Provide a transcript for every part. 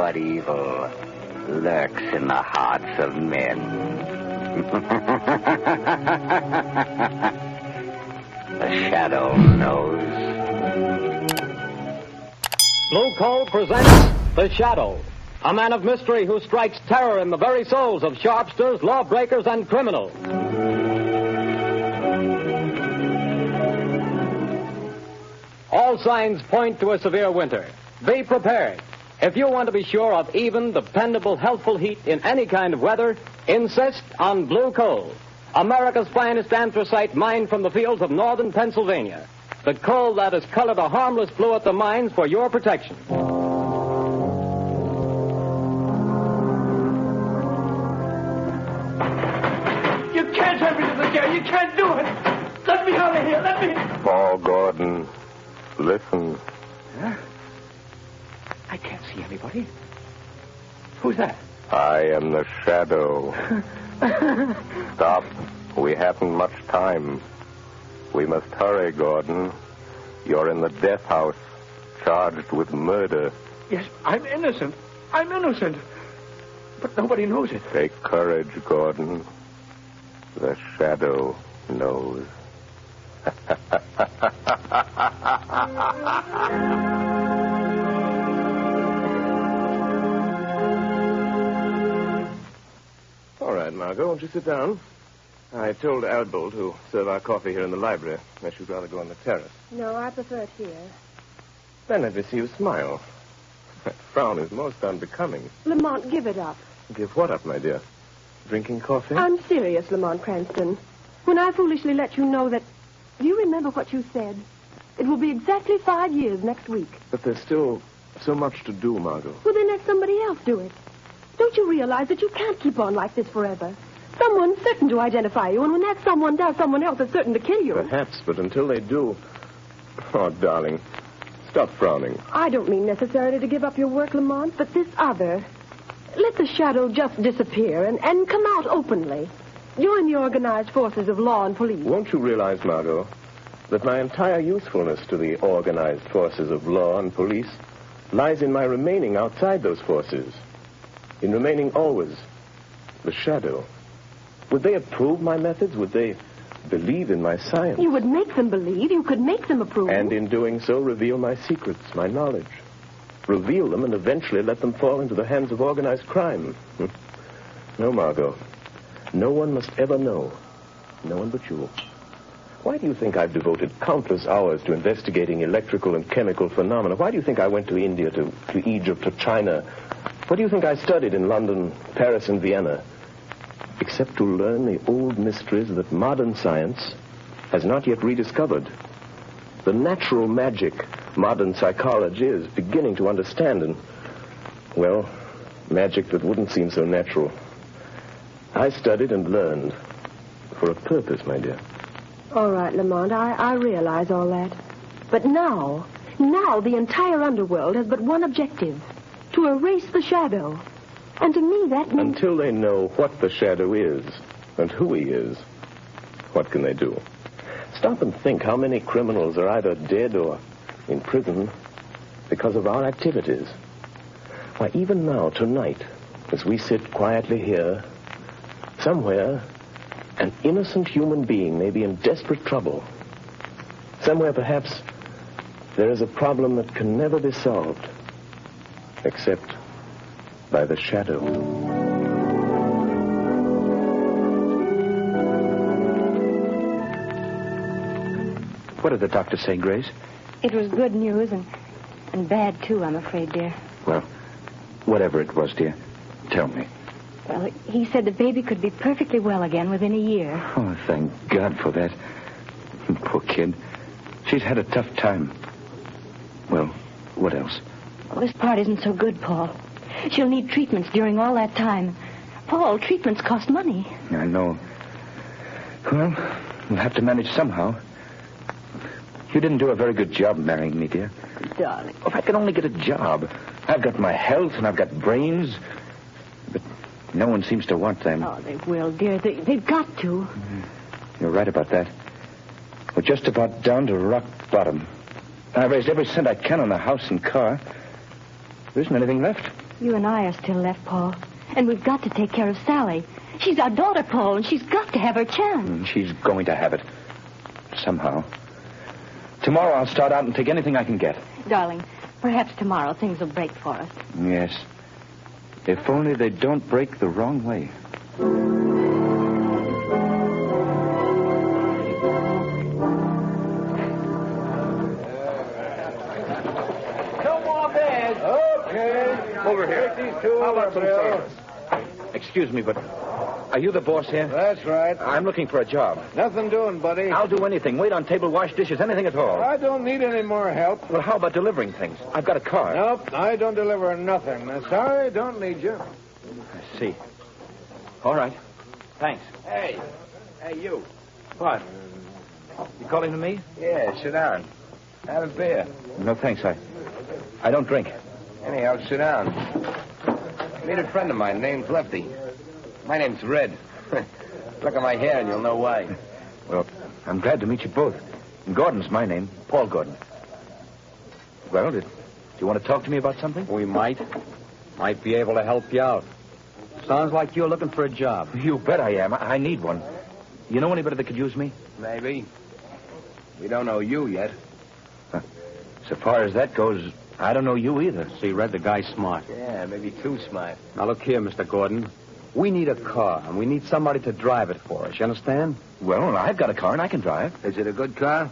what evil lurks in the hearts of men. The shadow knows. Blue Coal presents The Shadow, a man of mystery who strikes terror in the very souls of sharpsters, lawbreakers, and criminals. All signs point to a severe winter. Be prepared. If you want to be sure of even, dependable, healthful heat in any kind of weather, insist on Blue Coal, America's finest anthracite mined from the fields of northern Pennsylvania. The coal that has colored a harmless blue at the mines for your protection. You can't have me to the jail. You can't do it. Let me out of here. Let me... Paul Gordon, listen. Huh? I can't see anybody. Who's that? I am the Shadow. Stop. We haven't much time. We must hurry, Gordon. You're in the death house, charged with murder. Yes, I'm innocent. I'm innocent. But nobody knows it. Take courage, Gordon. The Shadow knows. All right, Margot, won't you sit down? I told Albol to serve our coffee here in the library, unless you'd rather go on the terrace. No, I prefer it here. Then let me see you smile. That frown is most unbecoming. Lamont, give it up. Give what up, my dear? Drinking coffee? I'm serious, Lamont Cranston. When I foolishly let you know that... Do you remember what you said? It will be exactly 5 years next week. But there's still so much to do, Margot. Well, then let somebody else do it. Don't you realize that you can't keep on like this forever? Someone's certain to identify you, and when that someone does, someone else is certain to kill you. Perhaps, but until they do... Oh, darling, stop frowning. I don't mean necessarily to give up your work, Lamont, but this other. Let the Shadow just disappear and come out openly. Join the organized forces of law and police. Won't you realize, Margot, that my entire usefulness to the organized forces of law and police lies in my remaining outside those forces, in remaining always the Shadow? Would they approve my methods? Would they believe in my science? You would make them believe. You could make them approve. And in doing so, reveal my secrets, my knowledge. Reveal them and eventually let them fall into the hands of organized crime. No, Margot. No one must ever know. No one but you. Why do you think I've devoted countless hours to investigating electrical and chemical phenomena? Why do you think I went to India, to Egypt, to China? What do you think I studied in London, Paris, and Vienna? Except to learn the old mysteries that modern science has not yet rediscovered. The natural magic modern psychology is beginning to understand, and, well, magic that wouldn't seem so natural. I studied and learned for a purpose, my dear. All right, Lamont, I realize all that. But now the entire underworld has but one objective: to erase the Shadow. And to me, that means... Until they know what the Shadow is and who he is, what can they do? Stop and think how many criminals are either dead or in prison because of our activities. Why, even now, tonight, as we sit quietly here, somewhere, an innocent human being may be in desperate trouble. Somewhere, perhaps, there is a problem that can never be solved, except by the Shadow. What did the doctor say, Grace? It was good news and bad, too, I'm afraid, dear. Well, whatever it was, dear, tell me. Well, he said the baby could be perfectly well again within a year. Oh, thank God for that. Poor kid. She's had a tough time. Well, what else? Well, this part isn't so good, Paul. She'll need treatments during all that time. Paul, treatments cost money. I know. Well, we'll have to manage somehow. You didn't do a very good job marrying me, dear. Darling. If I could only get a job. I've got my health and I've got brains. But no one seems to want them. Oh, they will, dear. They've got to. You're right about that. We're just about down to rock bottom. I've raised every cent I can on the house and car. There isn't anything left. You and I are still left, Paul. And we've got to take care of Sally. She's our daughter, Paul, and she's got to have her chance. She's going to have it. Somehow. Tomorrow I'll start out and take anything I can get. Darling, perhaps tomorrow things will break for us. Yes. If only they don't break the wrong way. No more beds. Okay. Over here. Take these two How over, about some Bill. chairs? Excuse me, but are you the boss here? That's right. I'm looking for a job. Nothing doing, buddy. I'll do anything. Wait on table, wash dishes, anything at all. I don't need any more help. Well, how about delivering things? I've got a car. Nope, I don't deliver nothing. Sorry, don't need you. I see. All right. Thanks. Hey, you. What? You calling to me? Yeah, sit down. Have a beer. No, thanks. I don't drink. Anyhow, sit down. Meet a friend of mine named Lefty. My name's Red. Look at my hair and you'll know why. Well, I'm glad to meet you both. And Gordon's my name, Paul Gordon. Well, do you want to talk to me about something? We might be able to help you out. Sounds like you're looking for a job. You bet I am. I need one. You know anybody that could use me? Maybe. We don't know you yet. So far as that goes, I don't know you either. See, Red, the guy's smart. Yeah, maybe too smart. Now, look here, Mr. Gordon. We need a car, and we need somebody to drive it for us. You understand? Well, I've got a car and I can drive. Is it a good car?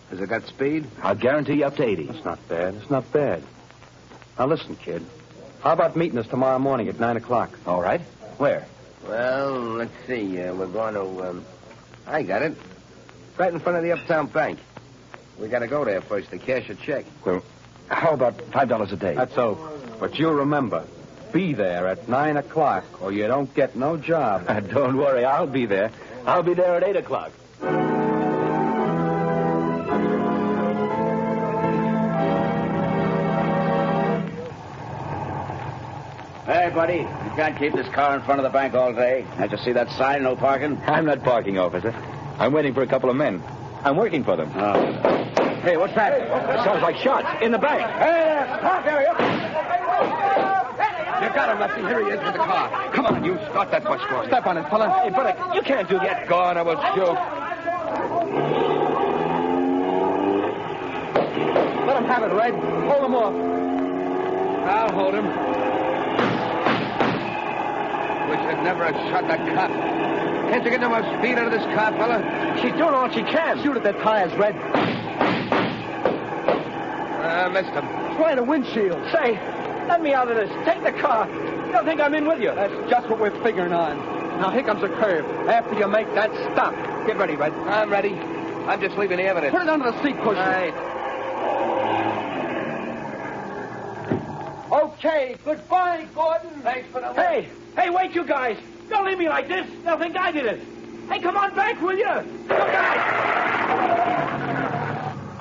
Has it got speed? I'll guarantee you up to 80. It's not bad. It's not bad. Now, listen, kid. How about meeting us tomorrow morning at 9 o'clock? All right. Where? Well, let's see. We're going to, I got it. Right in front of the Uptown Bank. We got to go there first to cash a check. Well, how about $5 a day? That's so. But you remember, be there at 9 o'clock or you don't get no job. Don't worry, I'll be there. I'll be there at 8 o'clock. Hey, buddy, you can't keep this car in front of the bank all day. Can't you see that sign, no parking? I'm not parking, officer. I'm waiting for a couple of men. I'm working for them. Hey, what's that? Sounds like shots in the bank. Hey, stop there, You got him, Lefty. Here he is with the car. Come on, you start that bus for us. Step on it, fella. Hey, buddy, you can't do that. Go on, I will shoot. Let him have it, Red. Hold him off. I'll hold him. Wish I'd never have shot that cop. Can't you get no more speed out of this car, fella? She's doing all she can. Shoot at their tires, Red. I missed him. Try the windshield. Say, let me out of this. Take the car. You don't think I'm in with you? That's just what we're figuring on. Now, here comes a curve. After you make that, stop. Get ready, Red. I'm ready. I'm just leaving the evidence. Put it under the seat cushion. Right. Okay, goodbye, Gordon. Thanks for the... Hey, wait, you guys. Don't leave me like this. They'll think I did it. Hey, come on back, will you? You guys.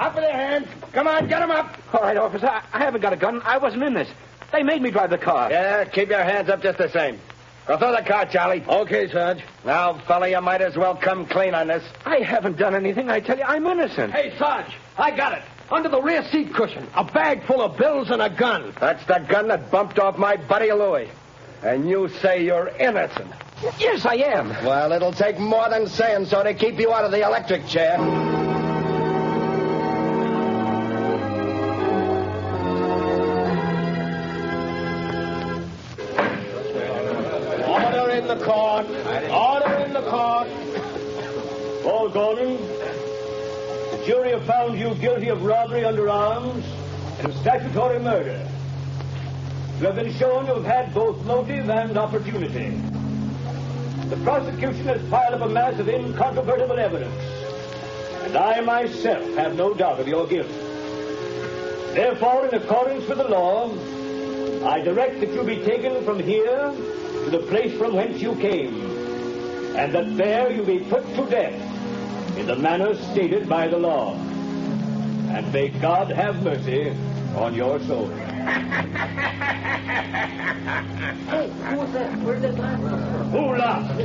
Up with their hands. Come on, get them up. All right, officer. I haven't got a gun. I wasn't in this. They made me drive the car. Yeah, keep your hands up just the same. Go throw the car, Charlie. Okay, Sarge. Now, fella, you might as well come clean on this. I haven't done anything. I tell you, I'm innocent. Hey, Sarge, I got it. Under the rear seat cushion. A bag full of bills and a gun. That's the gun that bumped off my buddy Louie. And you say you're innocent. Yes, I am. Well, it'll take more than saying so to keep you out of the electric chair. Order in the court. Order in the court. Paul Gordon, the jury have found you guilty of robbery under arms and statutory murder. You have been shown to have had both motive and opportunity. The prosecution has piled up a mass of incontrovertible evidence, and I myself have no doubt of your guilt. Therefore, in accordance with the law, I direct that you be taken from here to the place from whence you came, and that there you be put to death in the manner stated by the law. And may God have mercy on your soul. Hey, who was that? Where did that laugh come from? Who laughed?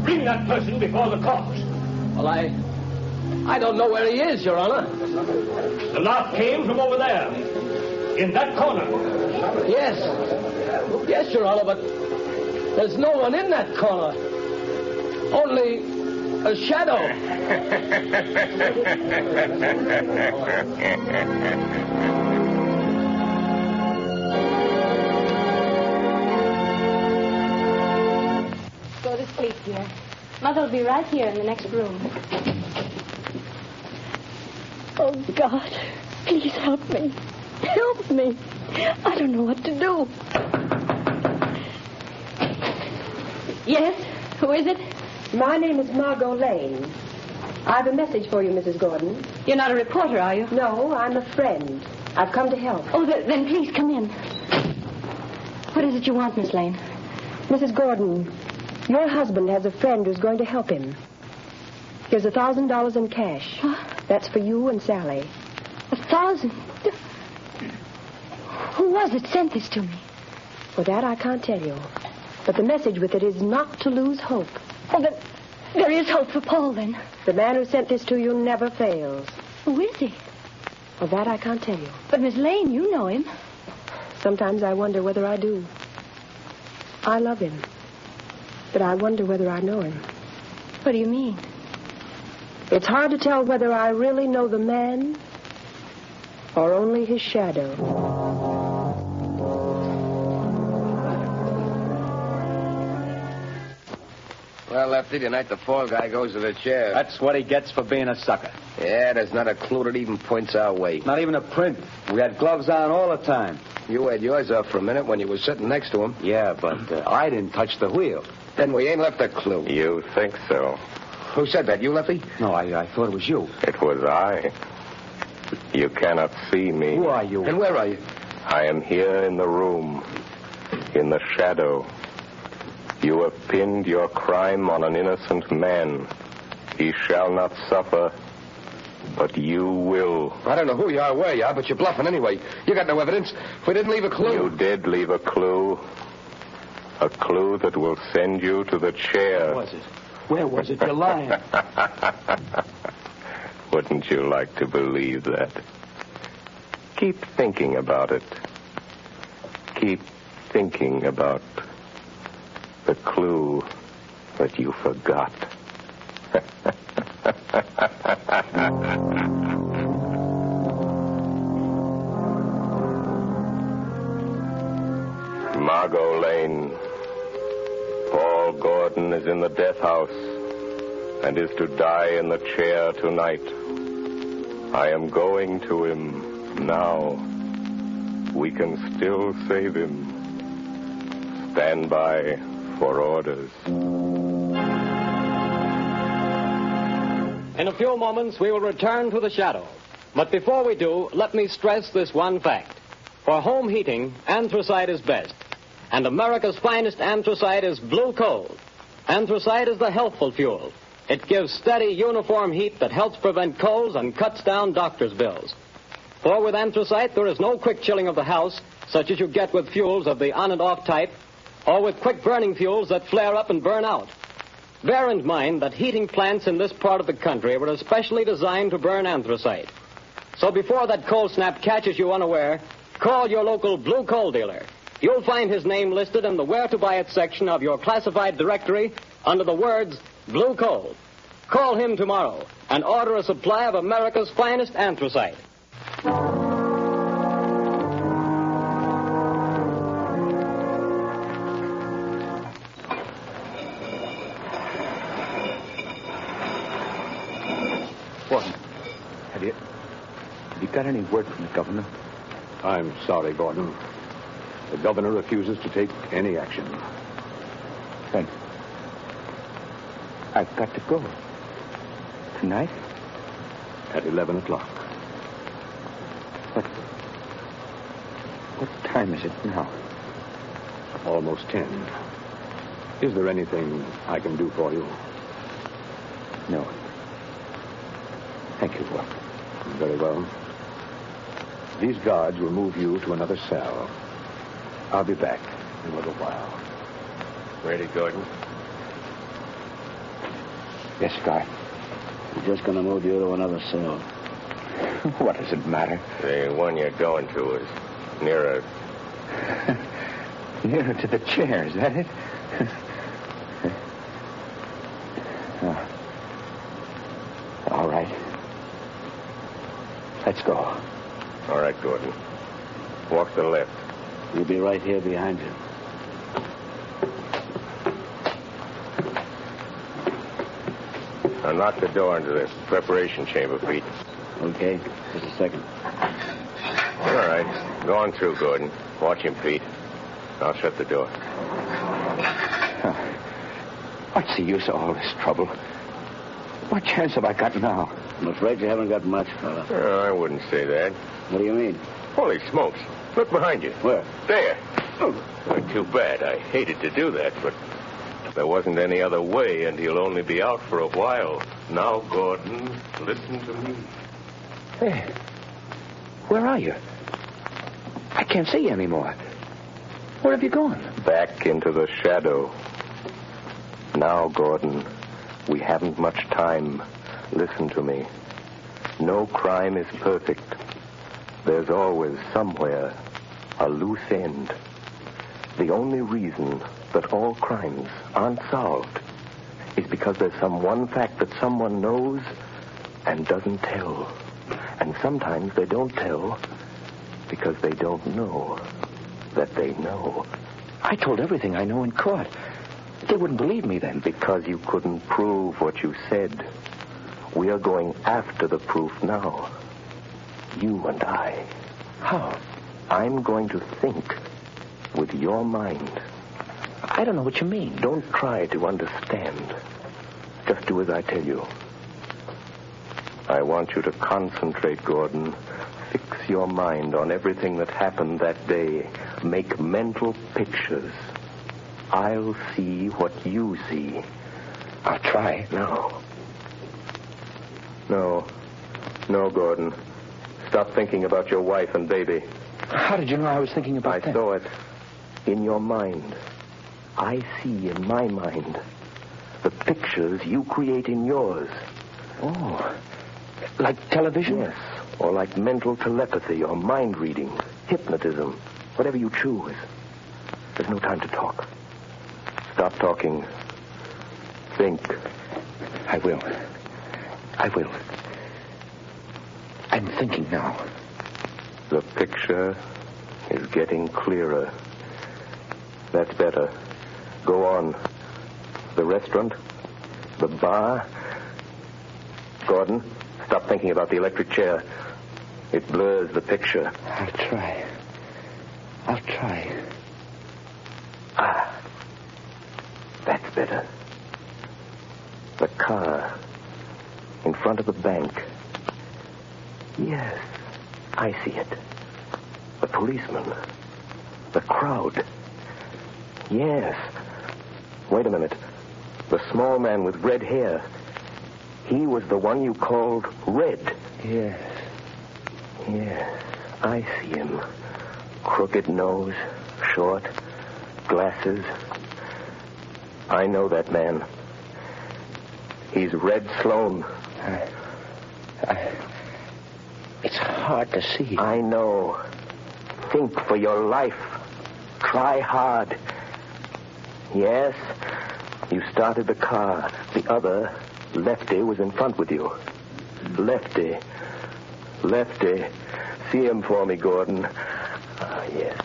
Bring that person before the court. Well, I don't know where he is, Your Honor. The laugh came from over there. In that corner. Yes. Yes, Your Honor, but there's no one in that corner. Only a shadow. Go to sleep, dear. Mother will be right here in the next room. Oh, God, please help me. Help me. I don't know what to do. Yes? Who is it? My name is Margot Lane. I have a message for you, Mrs. Gordon. You're not a reporter, are you? No, I'm a friend. I've come to help. Oh, then please come in. What is it you want, Miss Lane? Mrs. Gordon, your husband has a friend who's going to help him. Here's $1,000 in cash. That's for you and Sally. 1,000? Who was it sent this to me? For that, I can't tell you. But the message with it is not to lose hope. Oh, but there is hope for Paul, then. The man who sent this to you never fails. Who is he? For that, I can't tell you. But, Miss Lane, you know him. Sometimes I wonder whether I do. I love him. But I wonder whether I know him. What do you mean? It's hard to tell whether I really know the man or only his shadow. Well, Lefty, tonight the fall guy goes to the chair. That's what he gets for being a sucker. Yeah, there's not a clue that even points our way. Not even a print. We had gloves on all the time. You had yours off for a minute when you were sitting next to him. Yeah, but I didn't touch the wheel. Then we ain't left a clue. You think so? Who said that? You, Lefty? No, I thought it was you. It was I. You cannot see me. Who are you? And where are you? I am here in the room, in the shadow. You have pinned your crime on an innocent man. He shall not suffer, but you will. I don't know who you are, where you are, but you're bluffing anyway. You got no evidence. We didn't leave a clue. You did leave a clue. A clue that will send you to the chair. Where was it? Where was it? You're lying. Wouldn't you like to believe that? Keep thinking about it. Keep thinking about the clue that you forgot. Margot Lane. Paul Gordon is in the death house and is to die in the chair tonight. I am going to him now. We can still save him. Stand by for orders. In a few moments, we will return to the shadow. But before we do, let me stress this one fact. For home heating, anthracite is best. And America's finest anthracite is blue coal. Anthracite is the healthful fuel. It gives steady, uniform heat that helps prevent colds and cuts down doctor's bills. For with anthracite, there is no quick chilling of the house, such as you get with fuels of the on and off type, or with quick-burning fuels that flare up and burn out. Bear in mind that heating plants in this part of the country were especially designed to burn anthracite. So before that cold snap catches you unaware, call your local blue coal dealer. You'll find his name listed in the Where to Buy It section of your classified directory under the words Blue Coal. Call him tomorrow and order a supply of America's finest anthracite. Gordon, have you got any word from the governor? I'm sorry, Gordon. The governor refuses to take any action. Then I've got to go. Tonight? At 11 o'clock. What time is it now? Almost 10. Is there anything I can do for you? No. Thank you, Bob. Very well. These guards will move you to another cell. I'll be back in a little while. Ready, Gordon? Yes, Guy. We're just going to move you to another cell. What does it matter? The one you're going to is Nearer. Nearer to the chair, is that it? Oh. All right. Let's go. All right, Gordon. Walk to the left. We'll be right here behind you. Now knock the door into the preparation chamber, Pete. Okay, just a second. All right. Go on through, Gordon. Watch him, Pete. I'll shut the door. What's the use of all this trouble? What chance have I got now? I'm afraid you haven't got much, fella. Oh, I wouldn't say that. What do you mean? Holy smokes. Look behind you. Where? There. Well, too bad. I hated to do that, but there wasn't any other way, and he'll only be out for a while. Now, Gordon, listen to me. Hey, where are you? I can't see you anymore. Where have you gone? Back into the shadow. Now, Gordon, we haven't much time. Listen to me. No crime is perfect. There's always somewhere a loose end. The only reason that all crimes aren't solved is because there's some one fact that someone knows and doesn't tell. And sometimes they don't tell because they don't know that they know. I told everything I know in court. They wouldn't believe me then. Because you couldn't prove what you said. We are going after the proof now. You and I. How? I'm going to think with your mind. I don't know what you mean. Don't try to understand. Just do as I tell you. I want you to concentrate, Gordon. Fix your mind on everything that happened that day. Make mental pictures. I'll see what you see. I'll try. No, Gordon. Stop thinking about your wife and baby. How did you know I was thinking about that? I saw it in your mind. I see in my mind the pictures you create in yours. Oh, like television? Yes, or like mental telepathy or mind reading, hypnotism, whatever you choose. There's no time to talk. Stop talking. Think. I will. I'm thinking now. The picture is getting clearer. That's better. Go on. The restaurant? The bar? Gordon, stop thinking about the electric chair. It blurs the picture. I'll try. That's better. The car in front of the bank. Yes, I see it. The policeman. The crowd. Yes. Wait a minute. The small man with red hair. He was the one you called Red. Yes. Yes, I see him. Crooked nose, short, glasses. I know that man. He's Red Sloan. It's hard to see. I know. Think for your life. Try hard. Yes, you started the car. The other, Lefty, was in front with you. Lefty. See him for me, Gordon. Ah, yes.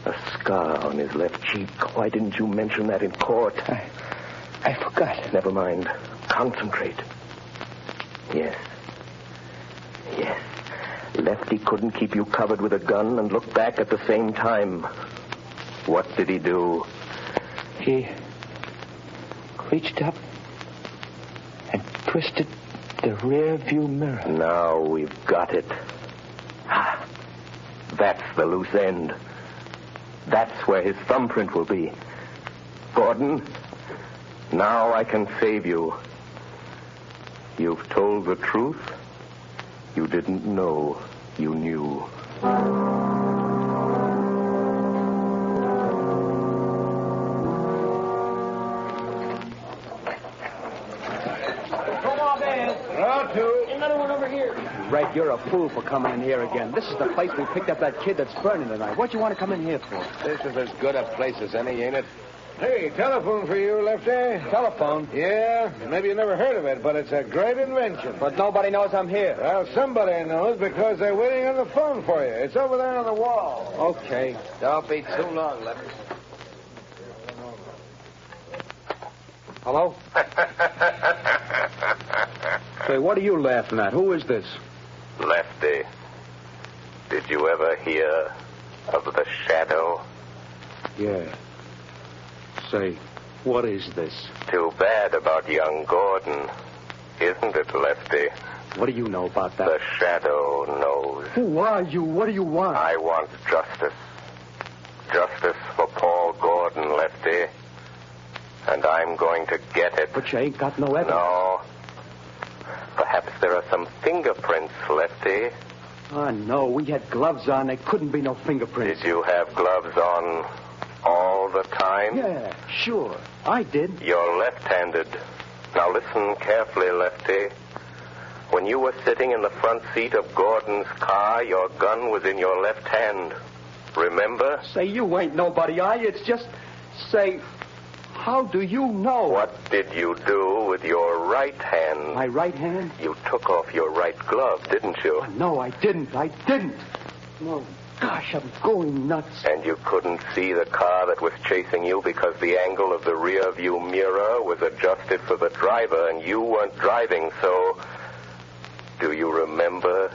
A scar on his left cheek. Why didn't you mention that in court? I forgot. Never mind. Concentrate. Yes. Lefty couldn't keep you covered with a gun and look back at the same time. What did he do? He reached up and twisted the rear view mirror. Now we've got it. That's the loose end. That's where his thumbprint will be. Gordon, now I can save you. You've told the truth. You didn't know you knew. Another one over here. Right You're a fool for coming in here again. This is the place we picked up that kid that's burning tonight. What do you want to come in here for? This is as good a place as any, ain't it? Hey, telephone for you, Lefty. Telephone? Yeah, maybe you never heard of it, but it's a great invention. But nobody knows I'm here. Well, somebody knows because they're waiting on the phone for you. It's over there on the wall. Okay. Don't be too long, Lefty. Hello? Say, what are you laughing at? Who is this? Lefty, did you ever hear of the shadow? Yeah. Say, what is this? Too bad about young Gordon, isn't it, Lefty? What do you know about that? The shadow knows. Who are you? What do you want? I want justice. Justice for Paul Gordon, Lefty. And I'm going to get it. But you ain't got no evidence. No. Perhaps there are some fingerprints, Lefty. Oh, no. We had gloves on. There couldn't be no fingerprints. Did you have gloves on all the time? Yeah, sure. I did. You're left-handed. Now listen carefully, Lefty. When you were sitting in the front seat of Gordon's car, your gun was in your left hand. Remember? Say, you ain't nobody, are you? It's just... Say, how do you know? What did you do with your right hand? My right hand? You took off your right glove, didn't you? Oh, no, I didn't. No. Gosh, I'm going nuts. And you couldn't see the car that was chasing you because the angle of the rear view mirror was adjusted for the driver and you weren't driving, so... Do you remember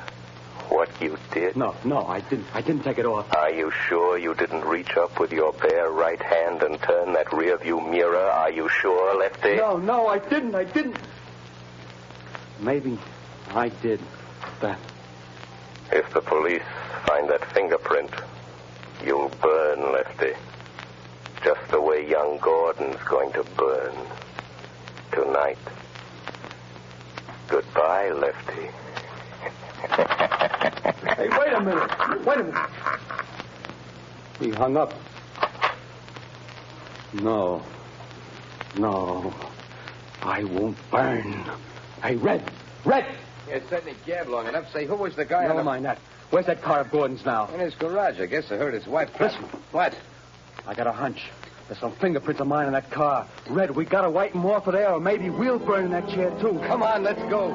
what you did? No, I didn't. I didn't take it off. Are you sure you didn't reach up with your bare right hand and turn that rear view mirror? Are you sure, Lefty? No, I didn't. Maybe I did that. If the police find that fingerprint, you'll burn, Lefty. Just the way young Gordon's going to burn tonight. Goodbye, Lefty. Hey, wait a minute. He hung up. No. I won't burn. Hey, Red. You certainly gabbed long enough. Say, who was the guy Never mind that. Where's that car of Gordon's now? In his garage. I guess I heard his wife. Listen. What? I got a hunch. There's some fingerprints of mine in that car. Red, we gotta wipe them off of there, or maybe we'll burn in that chair, too. Come on, let's go.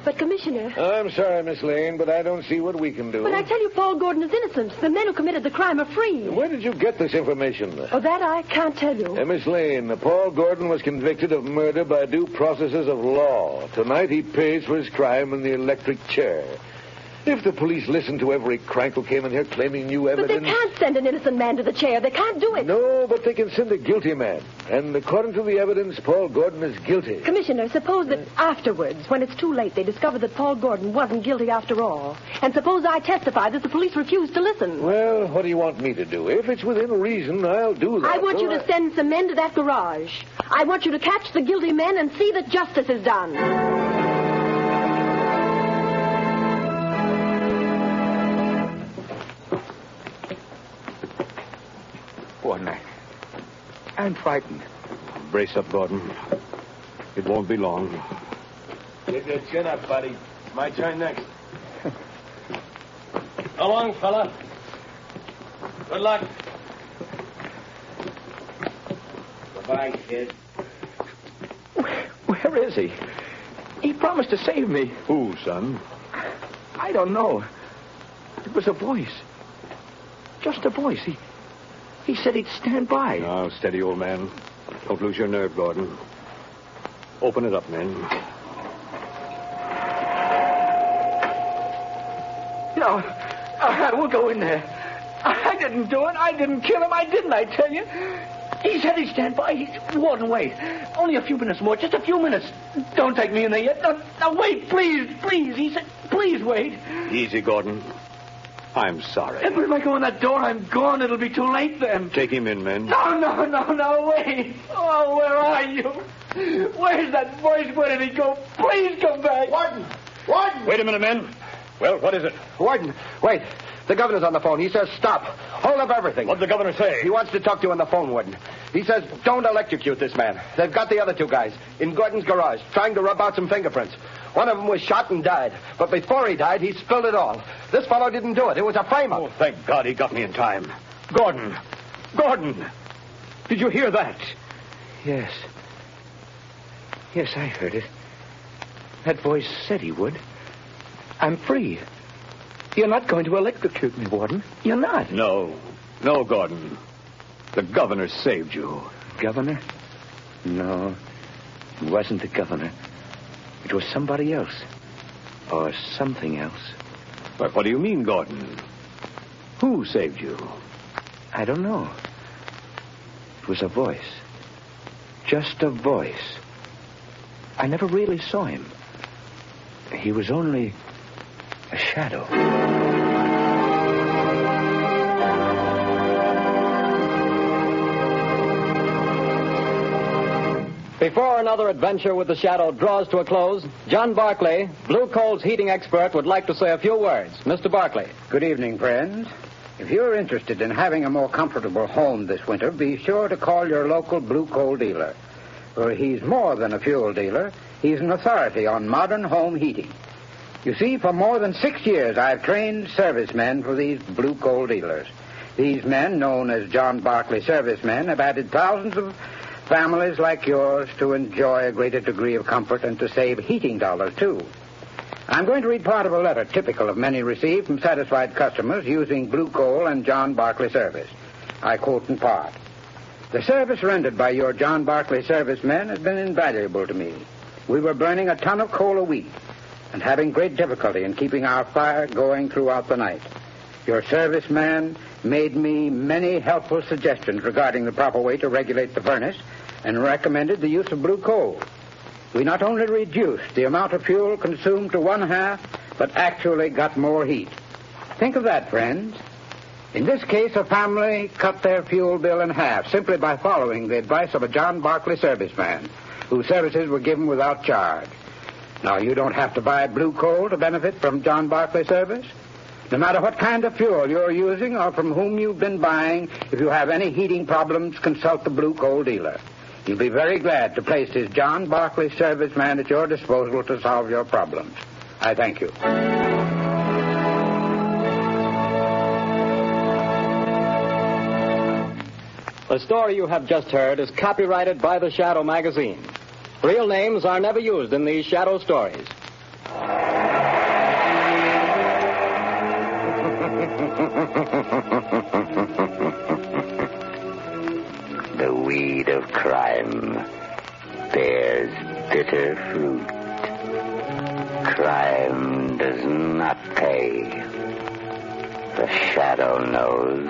But, Commissioner... I'm sorry, Miss Lane, but I don't see what we can do. But I tell you, Paul Gordon is innocent. The men who committed the crime are free. Where did you get this information? Oh, that I can't tell you. Miss Lane, Paul Gordon was convicted of murder by due processes of law. Tonight he pays for his crime in the electric chair. If the police listened to every crank who came in here claiming new evidence... But they can't send an innocent man to the chair. They can't do it. No, but they can send a guilty man. And according to the evidence, Paul Gordon is guilty. Commissioner, suppose that afterwards, when it's too late, they discover that Paul Gordon wasn't guilty after all. And suppose I testify that the police refuse to listen. Well, what do you want me to do? If it's within reason, I'll do that. I want you to send some men to that garage. I want you to catch the guilty men and see that justice is done. Gordon, I'm frightened. Brace up, Gordon. It won't be long. Get your chin up, buddy. My turn next. Go on, fella. Good luck. Goodbye, kid. Where is he? He promised to save me. Who, son? I don't know. It was a voice. Just a voice. He said he'd stand by. Now, steady, old man. Don't lose your nerve, Gordon. Open it up, men. No, we'll go in there. I didn't do it. I didn't kill him. I tell you. He said he'd stand by. Warden, wait. Only a few minutes more. Just a few minutes. Don't take me in there yet. No, wait, please. He said, please wait. Easy, Gordon. I'm sorry. But if I go in that door, I'm gone. It'll be too late then. Take him in, men. No, wait. Oh, where are you? Where's that voice? Where did he go? Please come back. Warden! Wait a minute, men. Well, what is it? Warden, wait. The governor's on the phone. He says stop. Hold up everything. What'd the governor say? He wants to talk to you on the phone, Warden. He says, don't electrocute this man. They've got the other two guys in Gordon's garage trying to rub out some fingerprints. One of them was shot and died. But before he died, he spilled it all. This fellow didn't do it. It was a frame-up. Oh, thank God he got me in time. Gordon! Gordon! Did you hear that? Yes. Yes, I heard it. That voice said he would. I'm free. You're not going to electrocute me, Warden. You're not. No, Gordon. The governor saved you. Governor? No, it wasn't the governor. It was somebody else. Or something else. But what do you mean, Gordon? Who saved you? I don't know. It was a voice. Just a voice. I never really saw him. He was only a shadow. Before another adventure with the Shadow draws to a close, John Barclay, Blue Coal's heating expert, would like to say a few words. Mr. Barclay. Good evening, friends. If you're interested in having a more comfortable home this winter, be sure to call your local Blue Coal dealer. For he's more than a fuel dealer. He's an authority on modern home heating. You see, for more than 6 years, I've trained servicemen for these Blue Coal dealers. These men, known as John Barclay servicemen, have added thousands of families like yours to enjoy a greater degree of comfort and to save heating dollars, too. I'm going to read part of a letter typical of many received from satisfied customers using Blue Coal and John Barclay service. I quote in part. The service rendered by your John Barclay servicemen has been invaluable to me. We were burning a ton of coal a week and having great difficulty in keeping our fire going throughout the night. Your serviceman made me many helpful suggestions regarding the proper way to regulate the furnace and recommended the use of Blue Coal. We not only reduced the amount of fuel consumed to 1/2, but actually got more heat. Think of that, friends. In this case, a family cut their fuel bill in half simply by following the advice of a John Barclay serviceman, whose services were given without charge. Now, you don't have to buy Blue Coal to benefit from John Barclay service. No matter what kind of fuel you're using or from whom you've been buying, if you have any heating problems, consult the Blue Coal dealer. He'll be very glad to place his John Barclay serviceman at your disposal to solve your problems. I thank you. The story you have just heard is copyrighted by the Shadow magazine. Real names are never used in these Shadow stories. The weed of crime bears bitter fruit. Crime does not pay. The Shadow knows.